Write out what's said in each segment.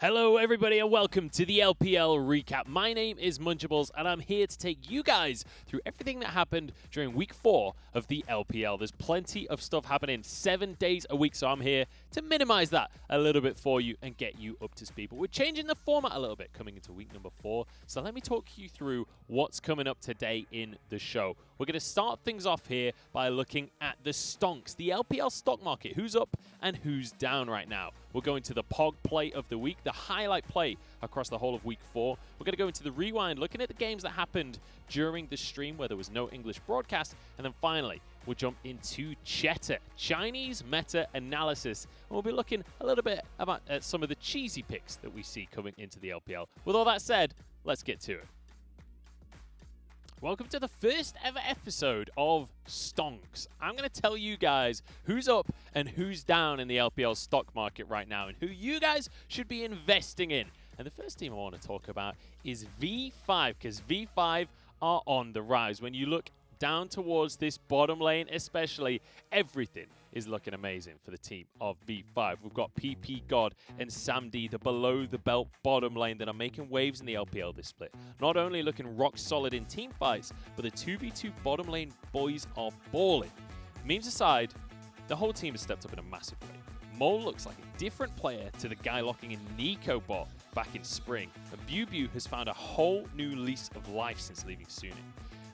Hello everybody and welcome to the LPL Recap. My name is Munchables and I'm here to take you guys through everything that happened during week 4 of the LPL. There's plenty of stuff happening 7 days a week, so I'm here to minimize that a little bit for you and get you up to speed. But we're changing the format a little bit coming into week number 4, so let me talk you through what's coming up today in the show. We're going to start things off here by looking at the stonks, the LPL stock market, who's up and who's down right now. We're going to the POG play of the week, the highlight play across the whole of week 4. We're going to go into the rewind, looking at the games that happened during the stream where there was no English broadcast. And then finally, we'll jump into Cheddar, Chinese meta analysis. And we'll be looking a little bit about some of the cheesy picks that we see coming into the LPL. With all that said, let's get to it. Welcome to the first ever episode of Stonks. I'm going to tell you guys who's up and who's down in the LPL stock market right now and who you guys should be investing in. And the first team I want to talk about is V5, because V5 are on the rise. When you look down towards this bottom lane especially, everything is looking amazing for the team of V5. We've got PP God and Sam D, the below-the-belt bottom lane that are making waves in the LPL this split. Not only looking rock solid in team fights, but the 2v2 bottom lane boys are balling. Memes aside, the whole team has stepped up in a massive way. Mole looks like a different player to the guy locking in Nico bot back in spring, and Bew has found a whole new lease of life since leaving Suning.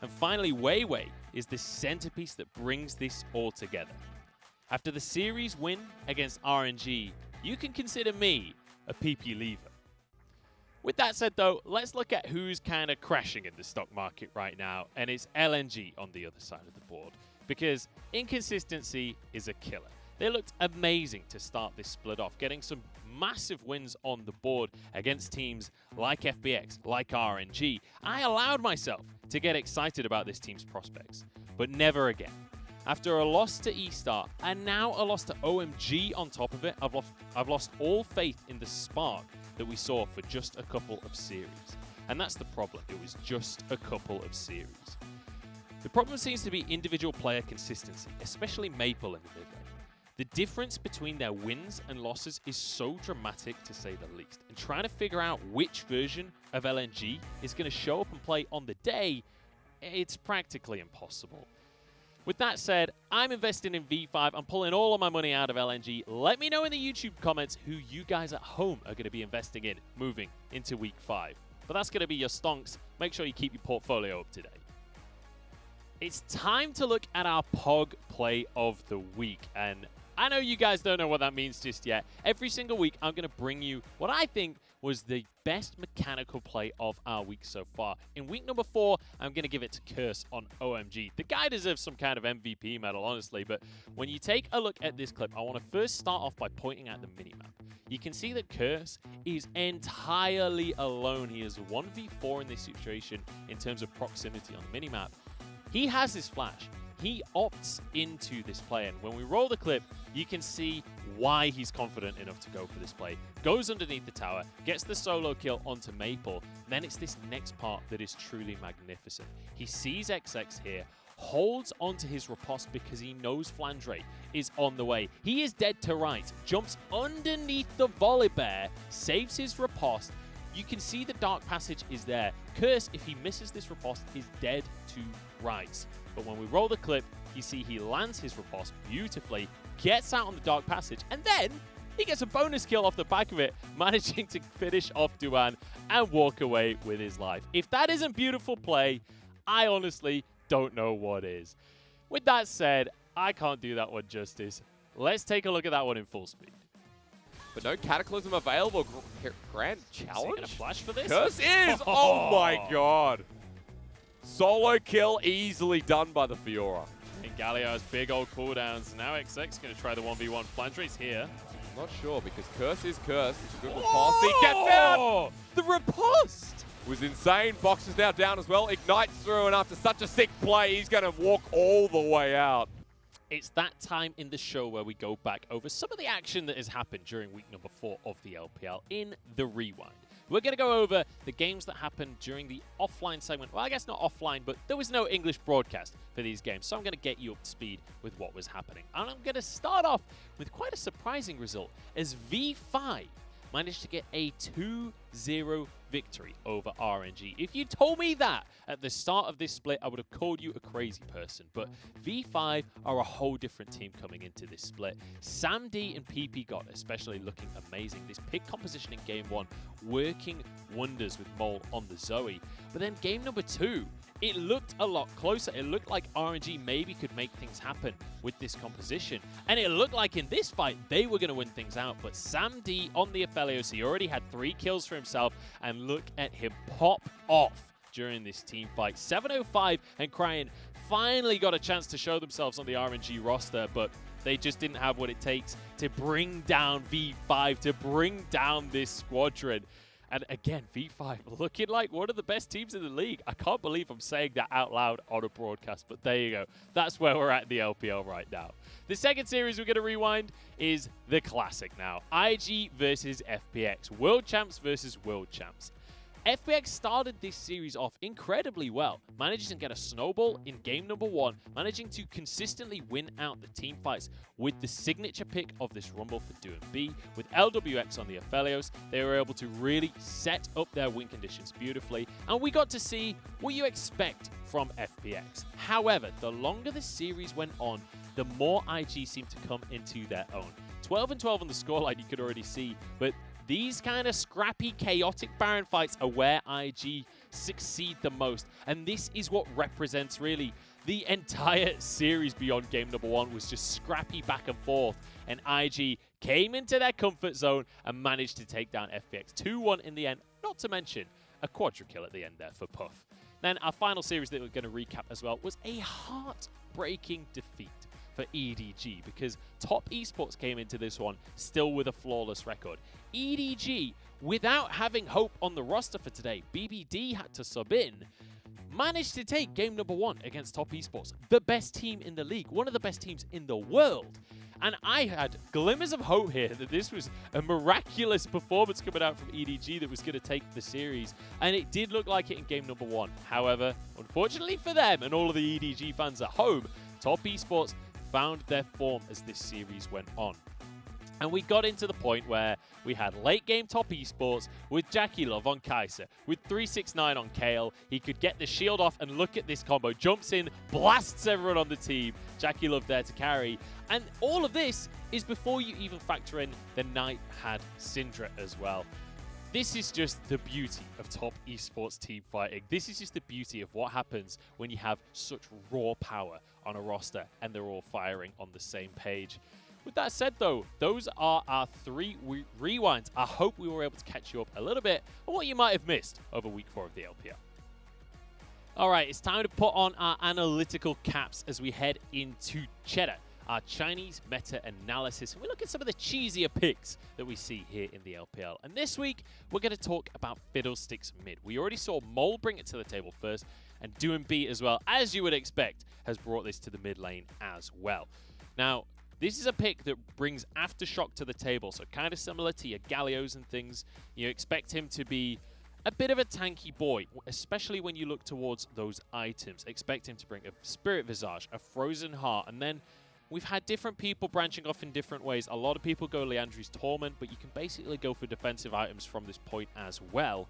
And finally, Wei Wei is the centerpiece that brings this all together. After the series win against RNG, you can consider me a PP leaver. With that said though, let's look at who's kind of crashing in the stock market right now, and it's LNG on the other side of the board, because inconsistency is a killer. They looked amazing to start this split off, getting some massive wins on the board against teams like FBX, like RNG. I allowed myself to get excited about this team's prospects, but never again. After a loss to E-Star and now a loss to OMG on top of it, I've lost all faith in the spark that we saw for just a couple of series. And that's the problem. It was just a couple of series. The problem seems to be individual player consistency, especially Maple in the mid lane. The difference between their wins and losses is so dramatic, to say the least. And trying to figure out which version of LNG is going to show up and play on the day, it's practically impossible. With that said, I'm investing in V5. I'm pulling all of my money out of LNG. Let me know in the YouTube comments who you guys at home are going to be investing in moving into week 5. But that's going to be your stonks. Make sure you keep your portfolio up to date. It's time to look at our POG play of the week. And I know you guys don't know what that means just yet. Every single week, I'm going to bring you what I think was the best mechanical play of our week so far. In week number 4, I'm going to give it to Curse on OMG. The guy deserves some kind of MVP medal, honestly, but when you take a look at this clip, I want to first start off by pointing at the minimap. You can see that Curse is entirely alone. He is 1v4 in this situation in terms of proximity on the minimap. He has his flash. He opts into this play, and when we roll the clip, you can see why he's confident enough to go for this play. Goes underneath the tower, gets the solo kill onto Maple, then it's this next part that is truly magnificent. He sees XX here, holds onto his riposte because he knows Flandre is on the way. He is dead to right, jumps underneath the Volibear, saves his riposte. You can see the Dark Passage is there. Curse, if he misses this riposte, is dead to rights. But when we roll the clip, you see he lands his riposte beautifully, gets out on the Dark Passage, and then he gets a bonus kill off the back of it, managing to finish off Duan and walk away with his life. If that isn't beautiful play, I honestly don't know what is. With that said, I can't do that one justice. Let's take a look at that one in full speed. But no Cataclysm available. Grand challenge? Is he gonna flash for this? Curse is! Oh my god! Solo kill easily done by the Fiora. And Galio has big old cooldowns. Now XX going to try the 1v1. Flandre's here. Not sure, because Curse is Curse. It's a good riposte. He gets out! The riposte! Was insane. Box is now down as well. Ignites through, and after such a sick play, he's going to walk all the way out. It's that time in the show where we go back over some of the action that has happened during week number 4 of the LPL in the Rewind. We're going to go over the games that happened during the offline segment. Well, I guess not offline, but there was no English broadcast for these games. So I'm going to get you up to speed with what was happening. And I'm going to start off with quite a surprising result as V5 managed to get a 2-0 victory over RNG. If you told me that at the start of this split, I would have called you a crazy person. But V5 are a whole different team coming into this split. Sam D and PP God especially looking amazing. This pick composition in game 1 working wonders with Mole on the Zoe. But then game number 2, it looked a lot closer. It looked like RNG maybe could make things happen with this composition. And it looked like in this fight, they were going to win things out. But Sam D on the Aphelios, he already had 3 kills for himself. And look at him pop off during this team fight. 705 and Crying finally got a chance to show themselves on the RNG roster, but they just didn't have what it takes to bring down V5, to bring down this squadron. And again, V5 looking like one of the best teams in the league. I can't believe I'm saying that out loud on a broadcast, but there you go. That's where we're at in the LPL right now. The second series we're going to rewind is the classic now. IG versus FPX. World Champs versus World Champs. FPX started this series off incredibly well, managing to get a snowball in game number 1, managing to consistently win out the team fights with the signature pick of this Rumble for DoingB. With LWX on the Aphelios, they were able to really set up their win conditions beautifully, and we got to see what you expect from FPX. However, the longer the series went on, the more IG seemed to come into their own. 12 and 12 on the scoreline you could already see, but these kind of scrappy, chaotic Baron fights are where IG succeed the most. And this is what represents really the entire series beyond game number 1 was just scrappy back and forth. And IG came into their comfort zone and managed to take down FPX 2-1 in the end, not to mention a quadra kill at the end there for Puff. Then our final series that we're going to recap as well was a heartbreaking defeat for EDG, because Top Esports came into this one still with a flawless record. EDG, without having hope on the roster for today, BBD had to sub in, managed to take game number 1 against Top Esports, the best team in the league, one of the best teams in the world. And I had glimmers of hope here that this was a miraculous performance coming out from EDG that was going to take the series. And it did look like it in game number 1. However, unfortunately for them and all of the EDG fans at home, Top Esports found their form as this series went on. And we got into the point where we had late game Top Esports with Jackie Love on Kaiser, with 369 on Kale. He could get the shield off, and look at this combo. Jumps in, blasts everyone on the team. Jackie Love there to carry. And all of this is before you even factor in the Knight had Syndra as well. This is just the beauty of Top Esports team fighting. This is just the beauty of what happens when you have such raw power on a roster and they're all firing on the same page. With that said, though, those are our 3 rewinds. I hope we were able to catch you up a little bit on what you might have missed over week 4 of the LPL. All right, it's time to put on our analytical caps as we head into Cheddar, our Chinese meta analysis. And we look at some of the cheesier picks that we see here in the LPL. And this week, we're going to talk about Fiddlesticks mid. We already saw Mole bring it to the table first, and DoingB as well, as you would expect, has brought this to the mid lane as well. Now, this is a pick that brings Aftershock to the table, so kind of similar to your Gallios and things. You expect him to be a bit of a tanky boy, especially when you look towards those items. Expect him to bring a Spirit Visage, a Frozen Heart, and then we've had different people branching off in different ways. A lot of people go Leandri's Torment, but you can basically go for defensive items from this point as well.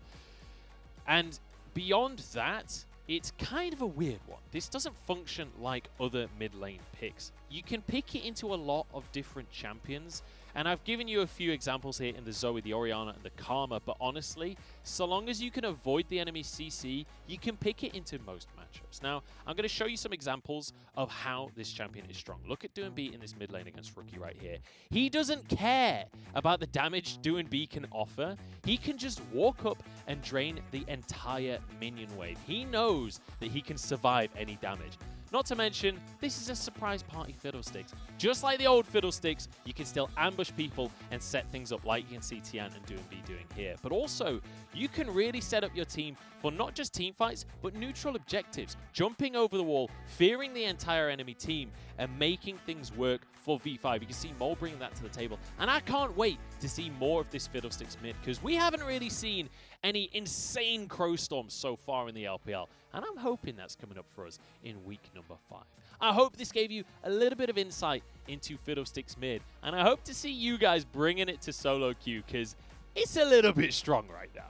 And beyond that, it's kind of a weird one. This doesn't function like other mid lane picks. You can pick it into a lot of different champions, and I've given you a few examples here in the Zoe, the Orianna, and the Karma, but honestly, so long as you can avoid the enemy CC, you can pick it into most matchups. Now, I'm going to show you some examples of how this champion is strong. Look at DoingB in this mid lane against Rookie right here. He doesn't care about the damage DoingB can offer. He can just walk up and drain the entire minion wave. He knows that he can survive any damage. Not to mention, this is a surprise party Fiddlesticks. Just like the old Fiddlesticks, you can still ambush people and set things up like you can see Tian and DoingB doing here. But also, you can really set up your team for not just team fights, but neutral objectives. Jumping over the wall, fearing the entire enemy team, and making things work for V5. You can see Mole bringing that to the table. And I can't wait to see more of this Fiddlesticks mid, because we haven't really seen any insane Crow Storms so far in the LPL. And I'm hoping that's coming up for us in week number 5. I hope this gave you a little bit of insight into Fiddlesticks mid. And I hope to see you guys bringing it to solo queue, because it's a little bit strong right now.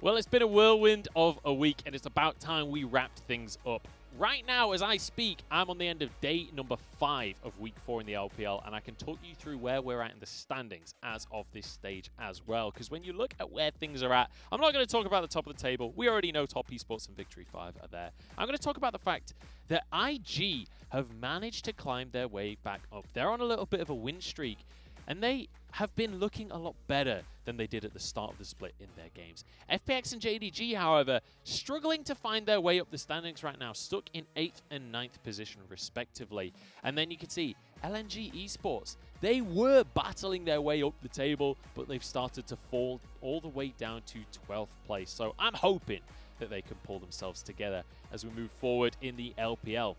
Well, it's been a whirlwind of a week, and it's about time we wrapped things up. Right now, as I speak, I'm on the end of day number 5 of week 4 in the LPL, and I can talk you through where we're at in the standings as of this stage as well. Because when you look at where things are at, I'm not going to talk about the top of the table. We already know Top Esports and Victory 5 are there. I'm going to talk about the fact that IG have managed to climb their way back up. They're on a little bit of a win streak, and they have been looking a lot better than they did at the start of the split in their games. FPX and JDG, however, struggling to find their way up the standings right now, stuck in 8th and 9th position respectively. And then you can see LNG Esports, they were battling their way up the table, but they've started to fall all the way down to 12th place. So I'm hoping that they can pull themselves together as we move forward in the LPL.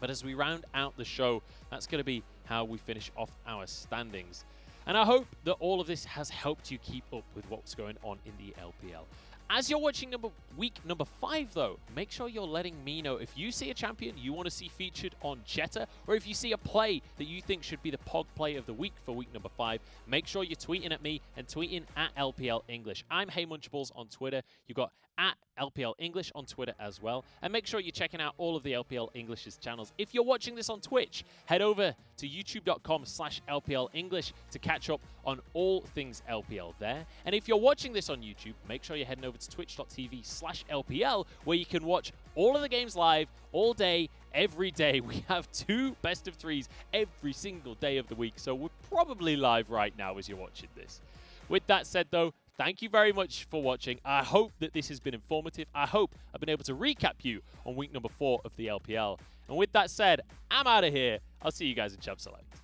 But as we round out the show, that's going to be how we finish off our standings. And I hope that all of this has helped you keep up with what's going on in the LPL. As you're watching week number 5, though, make sure you're letting me know if you see a champion you want to see featured on Jetta, or if you see a play that you think should be the POG play of the week for week number 5, make sure you're tweeting at me and tweeting at LPL English. I'm Hey Munchables on Twitter. You've got at LPL English on Twitter as well. And make sure you're checking out all of the LPL English's channels. If you're watching this on Twitch, head over to youtube.com/LPL English to catch up on all things LPL there. And if you're watching this on YouTube, make sure you're heading over to twitch.tv/LPL, where you can watch all of the games live all day, every day. We have 2 best of 3s every single day of the week, so we're probably live right now as you're watching this. With that said, though, thank you very much for watching. I hope that this has been informative. I hope I've been able to recap you on week number 4 of the LPL. And with that said, I'm out of here. I'll see you guys in Champ Select.